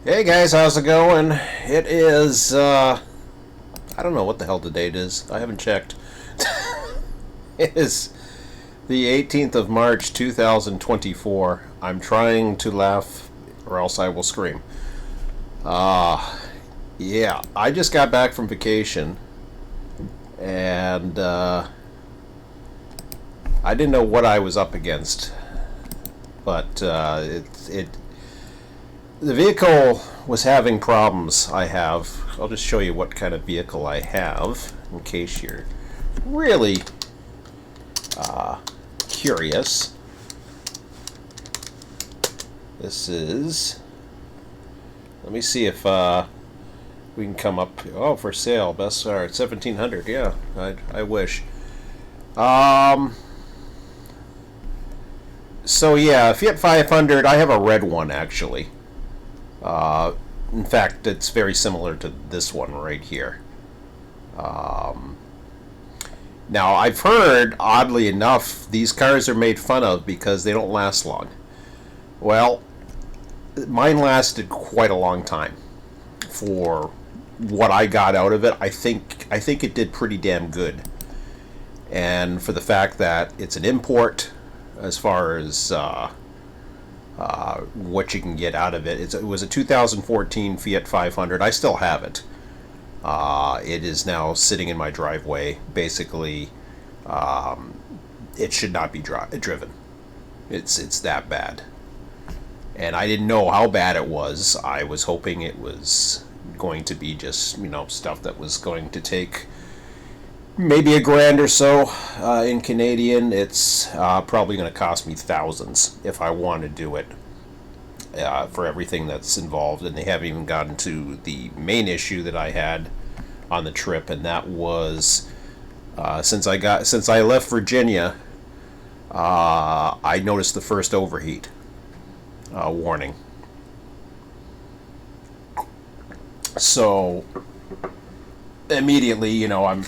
Hey guys, how's it going? It is, I don't know what the hell the date is. I haven't checked. It is the 18th of March 2024. I'm trying to laugh or else I will scream. Yeah, I just got back from vacation and I didn't know what I was up against, but the vehicle was having problems. I'll just show you what kind of vehicle I have in case you're really curious. This is. Let me see if we can come up. Oh, for sale, best seller, 1700. Yeah, I wish. Um. So yeah, Fiat 500. I have a red one actually. Uh, in fact, it's very similar to this one right here. Um, Now, I've heard, oddly enough, these cars are made fun of because they don't last long. Well, mine lasted quite a long time for what I got out of it. I think it did pretty damn good, and for the fact that it's an import, as far as what you can get out of it. It was a 2014 Fiat 500. I still have it. It is now sitting in my driveway. Basically, it should not be driven. It's that bad, and I didn't know how bad it was. I was hoping it was going to be just stuff that was going to take maybe a grand or so. In Canadian, it's probably going to cost me thousands if I want to do it. For everything that's involved, and they haven't even gotten to the main issue that I had on the trip, and that was since I left Virginia, I noticed the first overheat warning. So immediately, I'm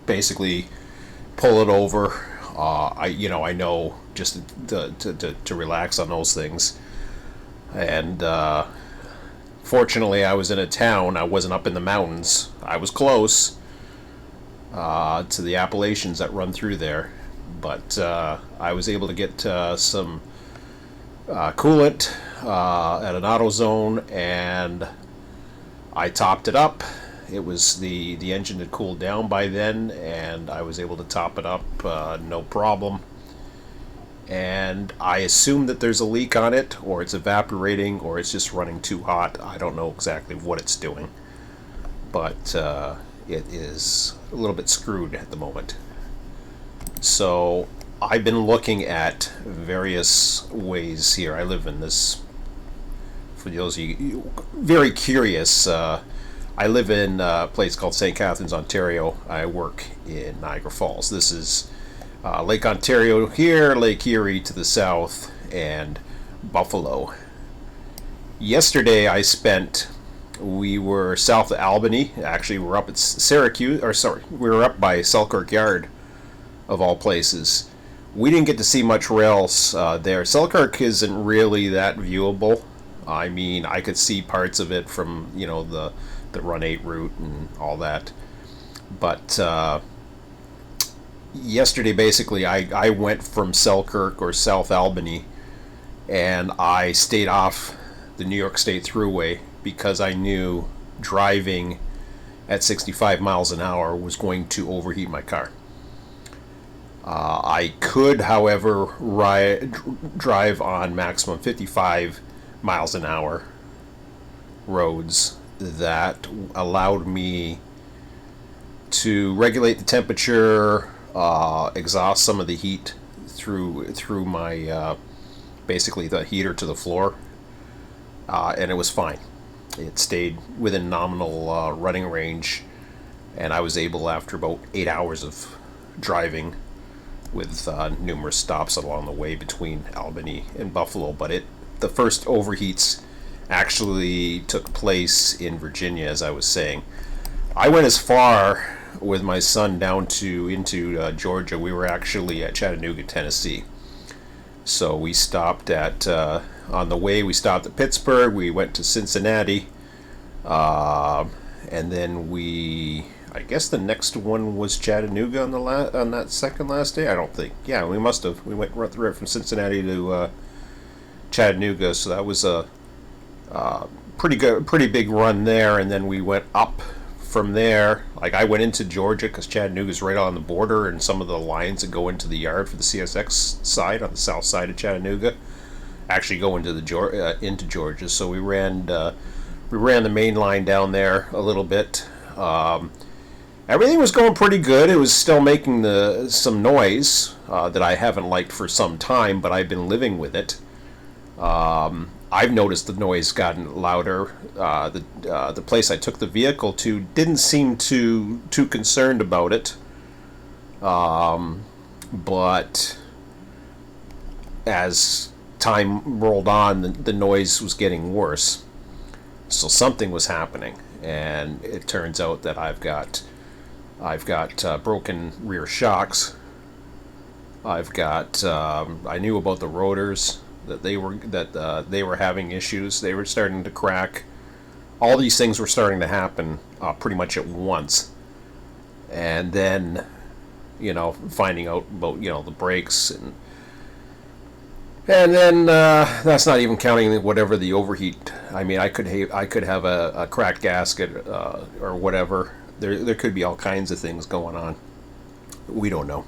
basically pull it over. I know just to relax on those things. And fortunately, I was in a town. I wasn't up in the mountains. I was close to the Appalachians that run through there, but I was able to get some coolant at an AutoZone, and I topped it up. It was the engine had cooled down by then, and I was able to top it up no problem. And I assume that there's a leak on it, or it's evaporating, or it's just running too hot. I don't know exactly what it's doing, but it is a little bit screwed at the moment. So I've been looking at various ways here. I live in this, for those of you very curious, I live in a place called St. Catharines, Ontario. I work in Niagara Falls. This is Lake Ontario here, Lake Erie to the south, and Buffalo. Yesterday we were south of Albany. Actually, we're up at Syracuse, or sorry, we were up by Selkirk Yard, of all places. We didn't get to see much rails there. Selkirk isn't really that viewable. I mean, I could see parts of it from, the Run 8 route and all that. But yesterday, basically, I went from Selkirk or South Albany, and I stayed off the New York State Thruway because I knew driving at 65 miles an hour was going to overheat my car. I could, however, drive on maximum 55 miles an hour roads that allowed me to regulate the temperature, exhaust some of the heat through my basically the heater to the floor, and it was fine. It stayed within nominal running range, and I was able, after about 8 hours of driving, with numerous stops along the way between Albany and Buffalo. But the first overheats actually took place in Virginia, as I was saying. I went as far with my son down into Georgia. We were actually at Chattanooga, Tennessee. So we stopped at On the way, we stopped at Pittsburgh. We went to Cincinnati, uh, and then I guess the next one was Chattanooga on that second last day. I don't think. Yeah, we must have. We went right from Cincinnati to Chattanooga, so that was a pretty big run there. And then we went up from there. Like I went into Georgia because Chattanooga's right on the border, and some of the lines that go into the yard for the CSX side on the south side of Chattanooga actually go into into Georgia. So we ran the main line down there a little bit. Everything was going pretty good. It was still making some noise that I haven't liked for some time, but I've been living with it. I've noticed the noise gotten louder. The place I took the vehicle to didn't seem too concerned about it, but as time rolled on, the noise was getting worse. So something was happening, and it turns out that I've got broken rear shocks. I knew about the rotors that they were having issues. They were starting to crack. All these things were starting to happen pretty much at once, and then finding out about the brakes and then that's not even counting whatever the overheat. I mean, I could have a cracked gasket or whatever. There could be all kinds of things going on. We don't know.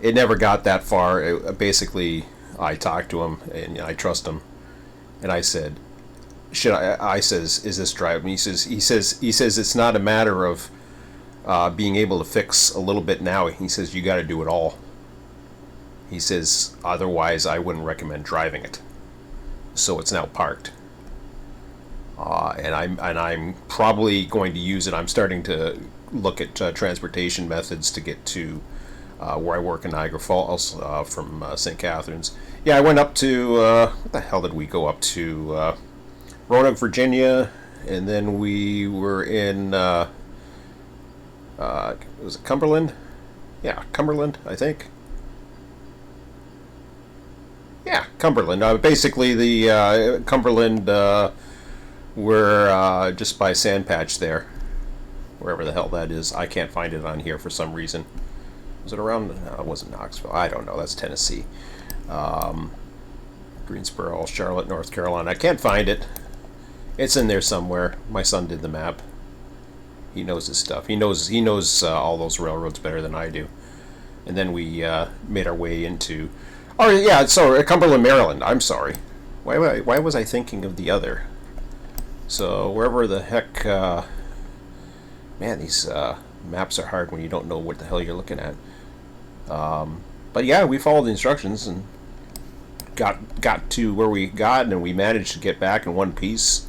It never got that far. Basically, I talked to him and I trust him, and I said, "Should I says, is this driving?" He says it's not a matter of being able to fix a little bit now. He says you got to do it all. He says otherwise I wouldn't recommend driving it. So it's now parked. And I'm probably going to use it. I'm starting to look at transportation methods to get to where I work in Niagara Falls from St. Catharines. Yeah, I went up to what the hell did we go up to? Roanoke, Virginia, and then we were in was it Cumberland? Yeah, Cumberland, I think. Yeah, Cumberland. Basically, the Cumberland. We're just by Sand Patch there, wherever the hell that is. I can't find it on here for some reason. Was it around? No, it wasn't Knoxville. I don't know. That's Tennessee. Greensboro, Charlotte, North Carolina. I can't find it. It's in there somewhere. My son did the map. He knows his stuff. He knows all those railroads better than I do. And then we made our way into. Oh yeah, so Cumberland, Maryland. I'm sorry. Why was I thinking of the other? So wherever the heck, man, these maps are hard when you don't know what the hell you're looking at. But yeah, we followed the instructions and got to where we got, and we managed to get back in one piece.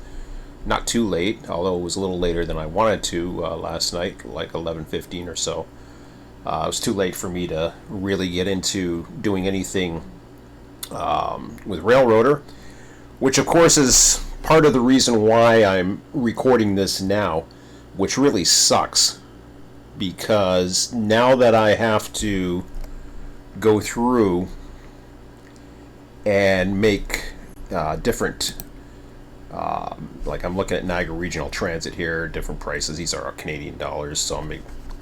Not too late, although it was a little later than I wanted to last night, like 11:15 or so. It was too late for me to really get into doing anything with Railroader, which of course is part of the reason why I'm recording this now, which really sucks, because now that I have to go through and make different, like I'm looking at Niagara Regional Transit here, different prices. These are Canadian dollars, so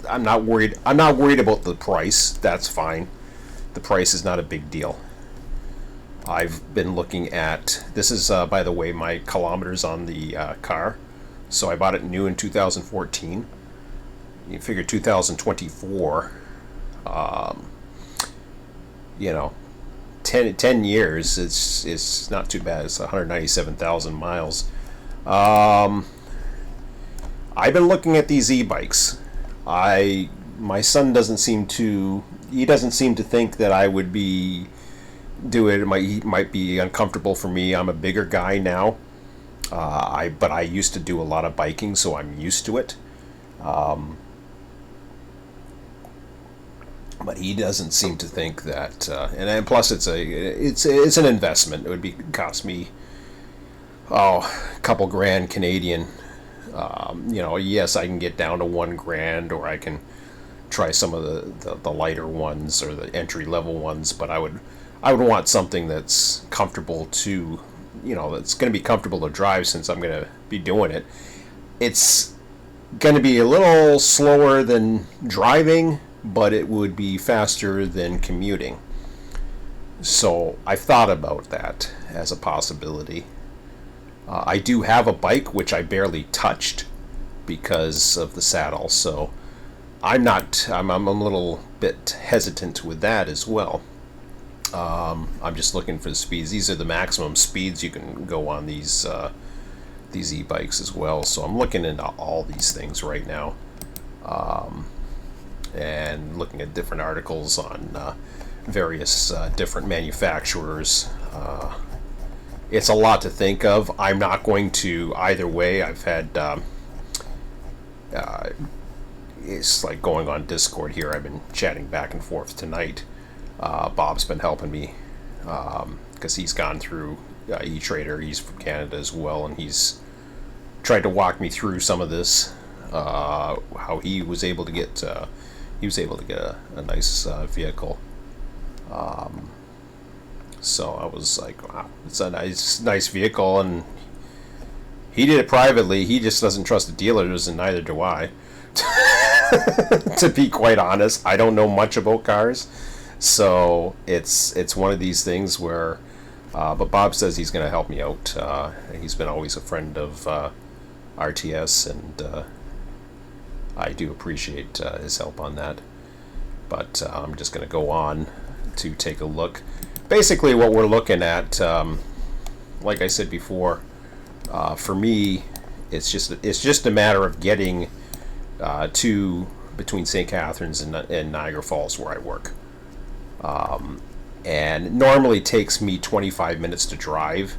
I'm not worried. I'm not worried about the price. That's fine. The price is not a big deal. I've been looking at, this is by the way, my kilometers on the car. So I bought it new in 2014. You figure 2024, 10 years, it's not too bad. It's 197,000 miles. I've been looking at these e-bikes. My son doesn't seem to think that I would do it. He might be uncomfortable for me. I'm a bigger guy now. But I used to do a lot of biking, so I'm used to it. But he doesn't seem to think that. And plus, it's an investment. It would cost me a couple grand Canadian. Yes, I can get down to $1,000, or I can try some of the lighter ones or the entry level ones. But I would I would want something that's comfortable to, that's going to be comfortable to drive since I'm going to be doing it. It's going to be a little slower than driving, but it would be faster than commuting. So I've thought about that as a possibility. I do have a bike which I barely touched because of the saddle, so I'm a little bit hesitant with that as well. I'm just looking for the speeds. These are the maximum speeds you can go on these e-bikes as well. So I'm looking into all these things right now, and looking at different articles on various different manufacturers. It's a lot to think of. I'm not going to either way. I've had it's like going on Discord here. I've been chatting back and forth tonight. Bob's been helping me because he's gone through E-Trader. He's from Canada as well, and he's tried to walk me through some of this. How he was able to get a nice vehicle. So I was like, wow, it's a nice vehicle, and he did it privately. He just doesn't trust the dealers, and neither do I. To be quite honest, I don't know much about cars, so it's one of these things where. But Bob says he's going to help me out. He's been always a friend of RTS, and I do appreciate his help on that. But I'm just going to go on to take a look. Basically, what we're looking at, like I said before, for me, it's just a matter of getting to between St. Catharines and Niagara Falls, where I work. And it normally takes me 25 minutes to drive,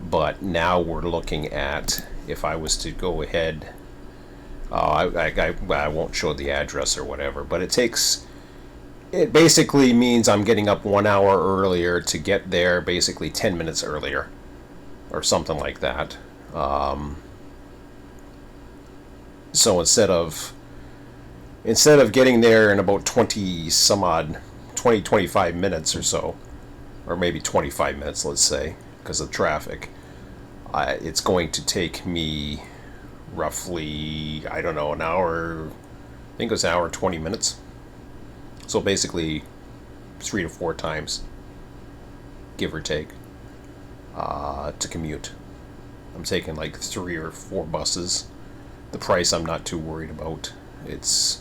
but now we're looking at, if I was to go ahead, I won't show the address or whatever, but it basically means I'm getting up 1 hour earlier to get there, basically 10 minutes earlier, or something like that. So instead of getting there in about 25 minutes or so, or maybe 25 minutes, let's say, because of traffic, it's going to take me roughly, I don't know, an hour, I think it was an hour and 20 minutes. So basically 3 to 4 times, give or take, to commute. I'm taking like 3 or 4 buses. The price I'm not too worried about. It's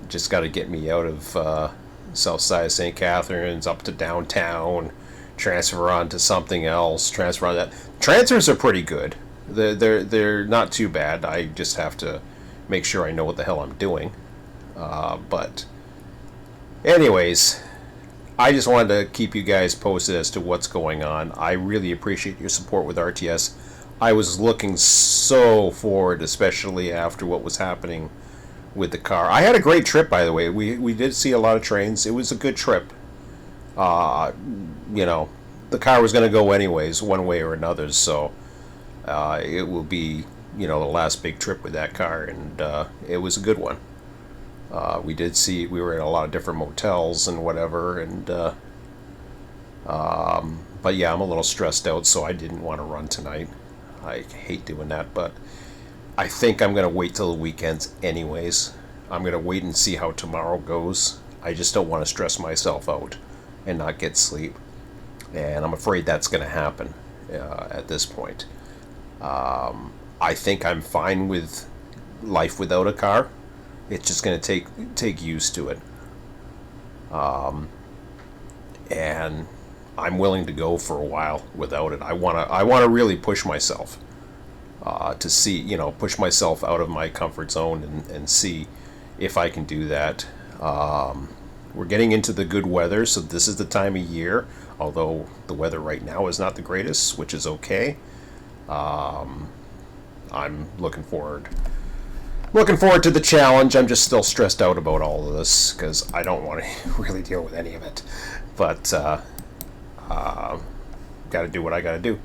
just got to get me out of south side of St. Catharines up to downtown, transfer on to something else, transfer on that. Transfers are pretty good. They're not too bad. I just have to make sure I know what the hell I'm doing. But anyways, I just wanted to keep you guys posted as to what's going on. I really appreciate your support with RTS. I was looking so forward, especially after what was happening with the car. I had a great trip, by the way. We did see a lot of trains. It was a good trip. The car was going to go anyways, one way or another, so it will be, the last big trip with that car, and it was a good one. We were in a lot of different motels and whatever, and but yeah, I'm a little stressed out, so I didn't want to run tonight. I hate doing that, but I think I'm going to wait till the weekends anyways. I'm going to wait and see how tomorrow goes. I just don't want to stress myself out and not get sleep, and I'm afraid that's going to happen at this point. I think I'm fine with life without a car. It's just going to take used to it. And I'm willing to go for a while without it. I want to really push myself to see, push myself out of my comfort zone and see if I can do that. We're getting into the good weather, so this is the time of year, although the weather right now is not the greatest, which is okay. I'm looking forward to the challenge. I'm just still stressed out about all of this because I don't want to really deal with any of it. But got to do what I got to do.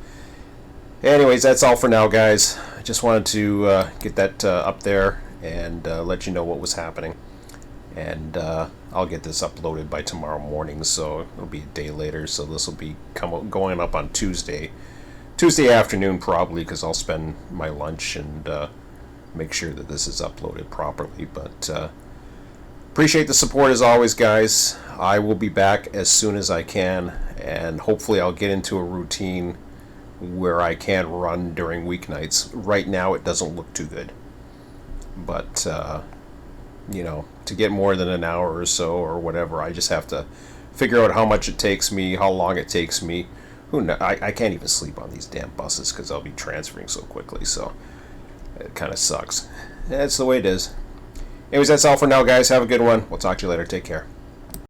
Anyways, that's all for now, guys. I just wanted to get that up there and let you know what was happening. And I'll get this uploaded by tomorrow morning, so it'll be a day later. So this will be going up on Tuesday afternoon probably, because I'll spend my lunch and make sure that this is uploaded properly. But appreciate the support as always, guys. I will be back as soon as I can, and hopefully I'll get into a routine where I can run during weeknights. Right now it doesn't look too good, but to get more than an hour or so or whatever, I just have to figure out how much it takes me, how long it takes me. I can't even sleep on these damn buses because I'll be transferring so quickly, so it kind of sucks. That's the way it is. Anyways, that's all for now, guys. Have a good one. We'll talk to you later. Take care.